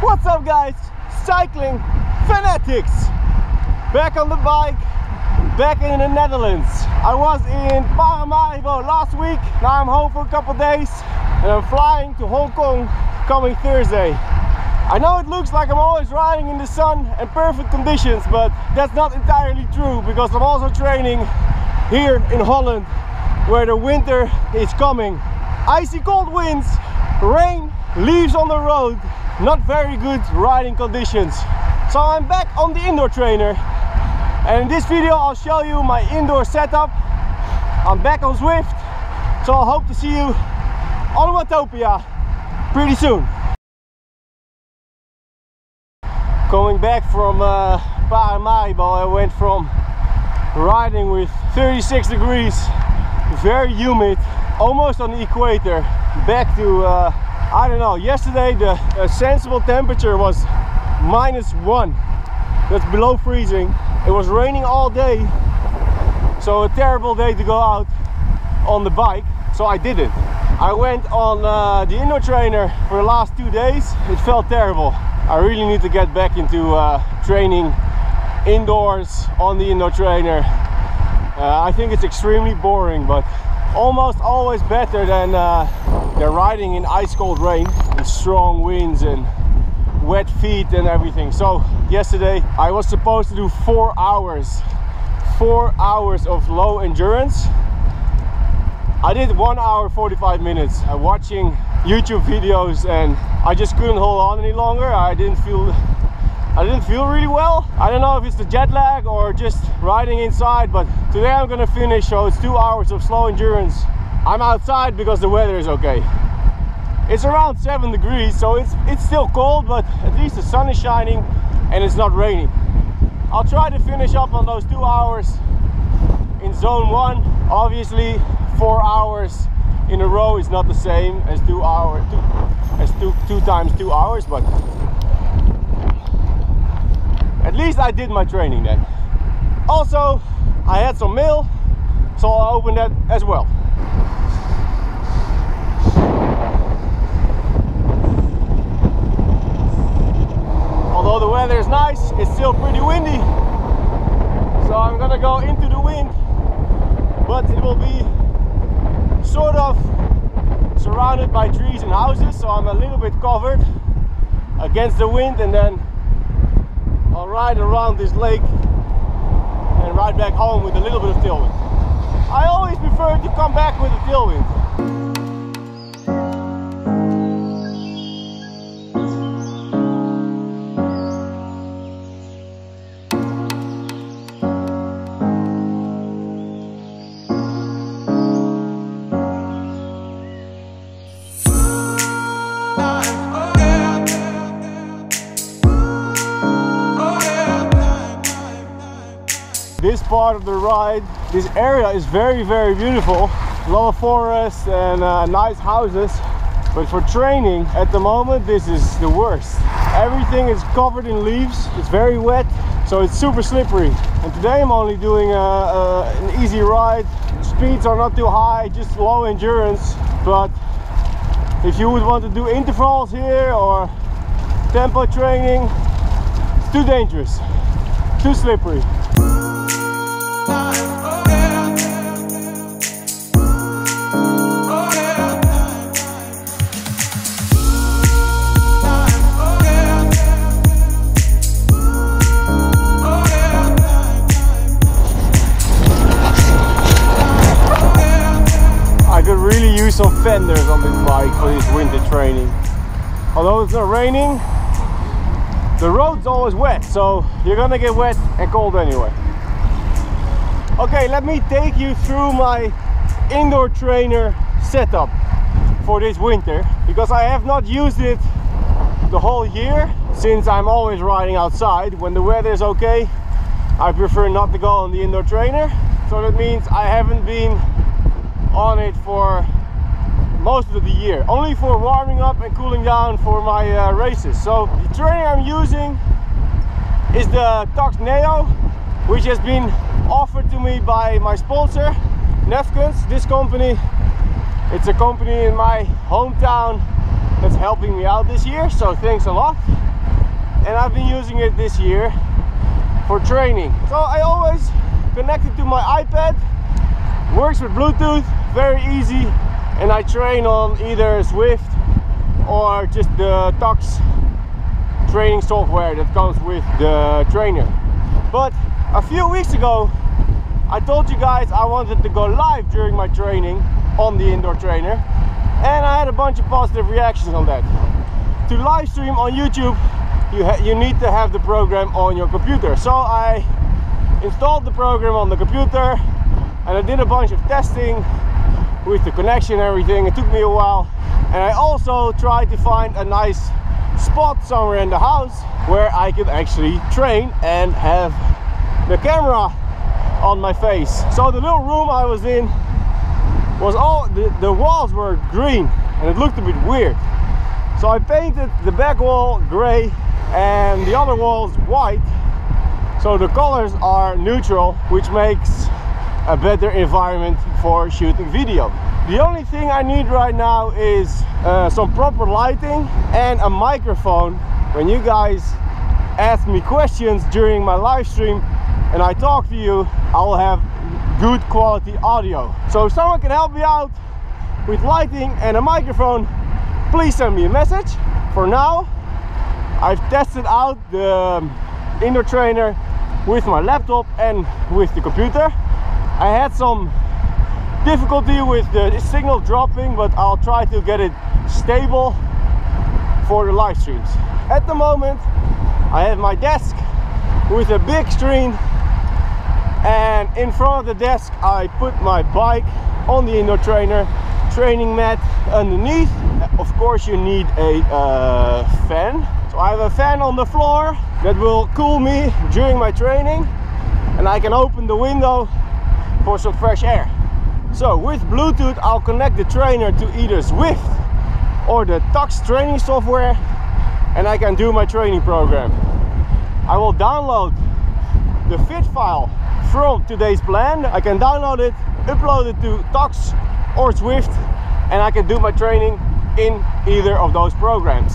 What's up guys, cycling fanatics, back on the bike, back in the Netherlands. I was in Paramaribo last week, now I'm home for a couple days and I'm flying to Hong Kong coming Thursday. I know it looks like I'm always riding in the sun and perfect conditions, but that's not entirely true because I'm also training here in Holland where the winter is coming. Icy cold winds, rain, leaves on the road, not very good riding conditions. So I'm back on the indoor trainer and in this video I'll show you my indoor setup. I'm back on Zwift, so I hope to see you on Watopia pretty soon. Coming back from Paramaribo, I went from riding with 36 degrees, very humid, almost on the equator, back to I don't know, yesterday the sensible temperature was -1, that's below freezing. It was raining all day, so a terrible day to go out on the bike, so I didn't. I went on the indoor trainer for the last 2 days. It felt terrible. I really need to get back into training indoors on the indoor trainer. I think it's extremely boring, but almost always better than riding in ice cold rain and strong winds and wet feet and everything. So yesterday I was supposed to do 4 hours of low endurance. I did 1 hour 45 minutes watching YouTube videos and I just couldn't hold on any longer. I didn't feel really well. I don't know if it's the jet lag or just riding inside, but today I'm gonna finish, so it's 2 hours of slow endurance. I'm outside because the weather is okay. It's around 7 degrees, so it's still cold, but at least the sun is shining and it's not raining. I'll try to finish up on those 2 hours in zone 1. Obviously 4 hours in a row is not the same as 2 times 2 hours, but at least I did my training then. Also, I had some mail, so I'll open that as well. Although the weather is nice, it's still pretty windy, so I'm gonna go into the wind, but it will be sort of surrounded by trees and houses, so I'm a little bit covered against the wind, and then I'll ride around this lake and ride back home with a little bit of tailwind. I always prefer to come back with a tailwind. This part of the ride, this area is very beautiful. A lot of forests and nice houses, but for training at the moment this is the worst. Everything is covered in leaves, it's very wet, so it's super slippery. And today I'm only doing an easy ride. Speeds are not too high, just low endurance, but if you would want to do intervals here or tempo training, it's too dangerous, too slippery. Some fenders on this bike for this winter training. Although it's not raining, the road's always wet, so you're gonna get wet and cold anyway. Okay, let me take you through my indoor trainer setup for this winter, because I have not used it the whole year since I'm always riding outside. When the weather is okay, I prefer not to go on the indoor trainer, so that means I haven't been on it for most of the year, only for warming up and cooling down for my races. So the trainer I'm using is the Tacx Neo, which has been offered to me by my sponsor Nefkens. This company, it's a company in my hometown that's helping me out this year, so thanks a lot. and I've been using it this year for training. So I always connect it to my iPad, works with Bluetooth, very easy, and I train on either Zwift or just the Tacx training software that comes with the trainer. But a few weeks ago I told you guys I wanted to go live during my training on the indoor trainer, and I had a bunch of positive reactions on that. To live stream on YouTube, you need to have the program on your computer. So I installed the program on the computer and I did a bunch of testing with the connection and everything. It took me a while, and I also tried to find a nice spot somewhere in the house where I could actually train and have the camera on my face. So the little room I was in was all the walls were green and it looked a bit weird. So I painted the back wall gray and the other walls white, so the colors are neutral, which makes a better environment for shooting video. The only thing I need right now is some proper lighting and a microphone. When you guys ask me questions during my live stream and I talk to you, I'll have good quality audio. So if someone can help me out with lighting and a microphone, please send me a message. For now, I've tested out the indoor trainer with my laptop and with the computer. I had some difficulty with the signal dropping, but I'll try to get it stable for the live streams. At the moment, I have my desk with a big screen, and in front of the desk I put my bike on the indoor trainer, training mat underneath. Of course you need a fan. So I have a fan on the floor that will cool me during my training, and I can open the window for some fresh air. So with Bluetooth I'll connect the trainer to either Zwift or the Tacx training software, and I can do my training program. I will download the fit file from today's plan. I can download it, upload it to Tacx or Zwift, and I can do my training in either of those programs.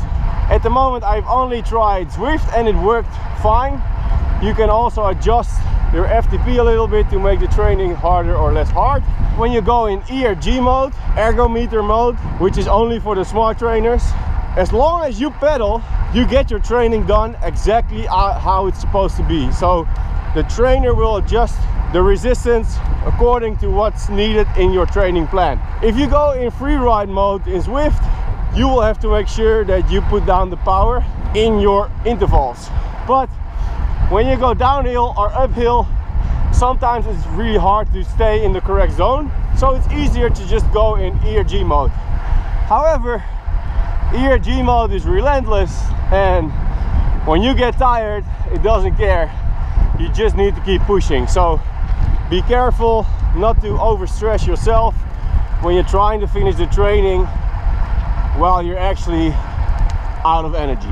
At the moment I've only tried Zwift and it worked fine. You can also adjust your FTP a little bit to make the training harder or less hard. When you go in ERG mode, ergometer mode, which is only for the smart trainers, as long as you pedal, you get your training done exactly how it's supposed to be. So the trainer will adjust the resistance according to what's needed in your training plan. If you go in free ride mode in Zwift, you will have to make sure that you put down the power in your intervals. But when you go downhill or uphill, sometimes it's really hard to stay in the correct zone. So it's easier to just go in ERG mode. However, ERG mode is relentless, and when you get tired, it doesn't care. You just need to keep pushing. So be careful not to overstress yourself when you're trying to finish the training while you're actually out of energy.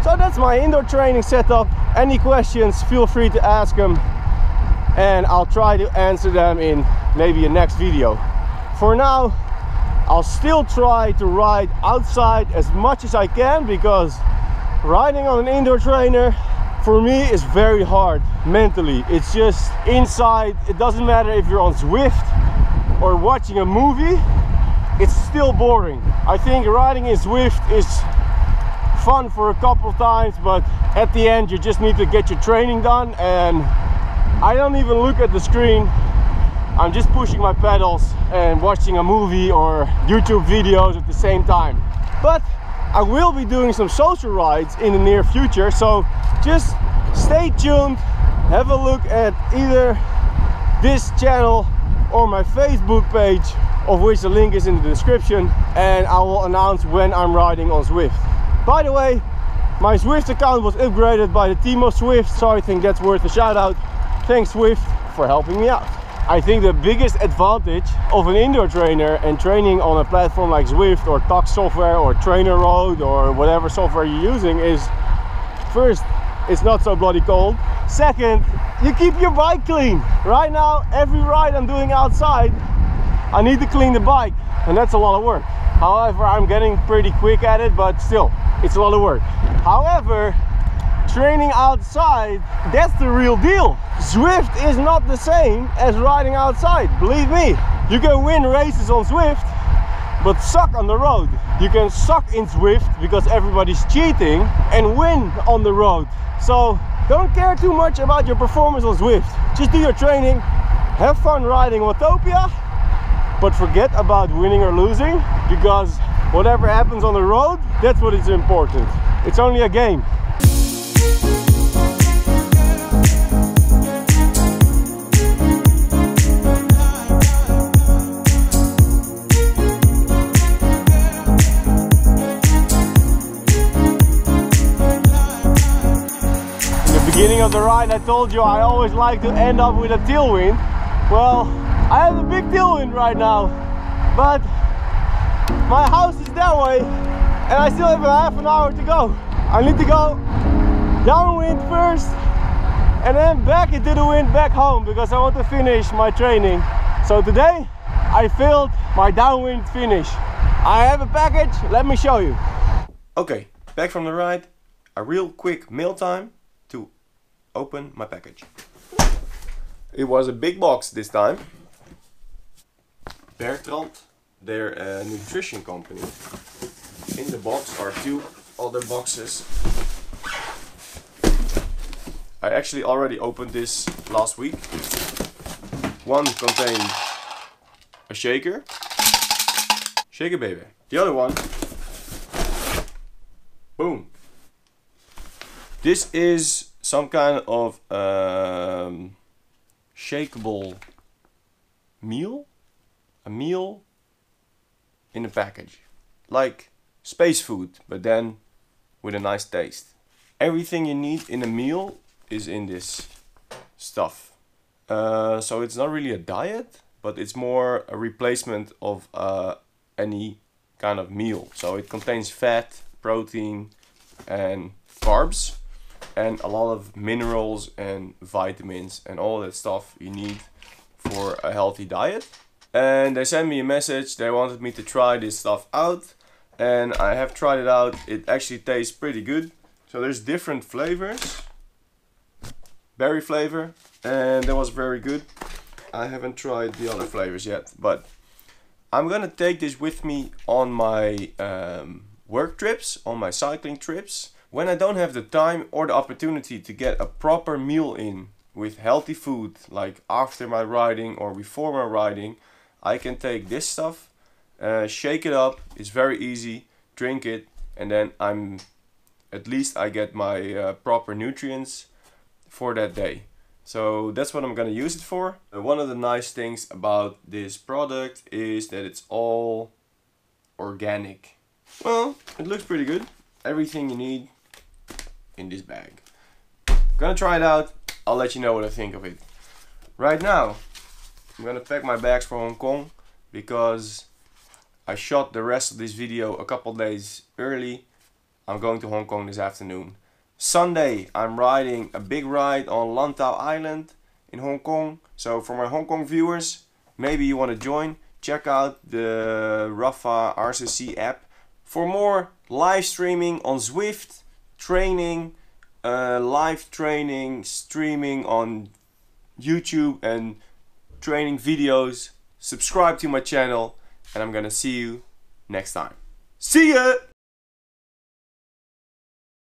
So that's my indoor training setup. Any questions, feel free to ask them, and I'll try to answer them in maybe a next video. For now, I'll still try to ride outside as much as I can, because riding on an indoor trainer for me is very hard mentally. It's just inside. It doesn't matter if you're on Zwift or watching a movie, it's still boring. I think riding in Zwift is fun for a couple of times, but at the end you just need to get your training done, and I don't even look at the screen. I'm just pushing my pedals and watching a movie or YouTube videos at the same time. But I will be doing some social rides in the near future, so just stay tuned. Have a look at either this channel or my Facebook page, of which the link is in the description, and I will announce when I'm riding on Zwift. By the way, my Zwift account was upgraded by the team of Zwift, so I think that's worth a shout out. Thanks Zwift for helping me out. I think the biggest advantage of an indoor trainer and training on a platform like Zwift or Tacx software or Trainer Road or whatever software you're using is, first, it's not so bloody cold. Second, you keep your bike clean. Right now, every ride I'm doing outside, I need to clean the bike, and that's a lot of work. However, I'm getting pretty quick at it, but still, it's a lot of work. However, training outside, that's the real deal. Zwift is not the same as riding outside, believe me. You can win races on Zwift, but suck on the road. You can suck in Zwift because everybody's cheating and win on the road. So don't care too much about your performance on Zwift. Just do your training, have fun riding Watopia, but forget about winning or losing, because whatever happens on the road, that's what is important. It's only a game. Beginning of the ride, I told you I always like to end up with a tailwind. Well, I have a big tailwind right now, but my house is that way and I still have a half an hour to go. I need to go downwind first and then back into the wind back home, because I want to finish my training. So today I failed my downwind finish. I have a package, let me show you. Okay, back from the ride, a real quick meal time to open my package. It was a big box this time. Bertrand, they're a nutrition company. In the box are 2 other boxes. I actually already opened this last week. One contained a shaker baby. The other one, boom. This is some kind of shakeable meal. A meal in a package. Like space food, but then with a nice taste. Everything you need in a meal is in this stuff. So it's not really a diet, but it's more a replacement of any kind of meal. So it contains fat, protein and carbs, and a lot of minerals and vitamins and all that stuff you need for a healthy diet. And they sent me a message, they wanted me to try this stuff out, and I have tried it out. It actually tastes pretty good. So there's different flavors. Berry flavor, and that was very good. I haven't tried the other flavors yet, but I'm gonna take this with me on my work trips, on my cycling trips. When I don't have the time or the opportunity to get a proper meal in with healthy food, like after my riding or before my riding, I can take this stuff, shake it up, it's very easy, drink it, and then at least I get my proper nutrients for that day. So that's what I'm gonna use it for. One of the nice things about this product is that it's all organic. Well, it looks pretty good. Everything you need in this bag. Gonna try it out, I'll let you know what I think of it. Right now, I'm gonna pack my bags for Hong Kong because I shot the rest of this video a couple days early. I'm going to Hong Kong this afternoon. Sunday, I'm riding a big ride on Lantau Island in Hong Kong. So for my Hong Kong viewers, maybe you want to join. Check out the Rafa RCC app for more live streaming on Zwift, training, live training, streaming on YouTube and training videos. Subscribe to my channel and I'm gonna see you next time. See ya!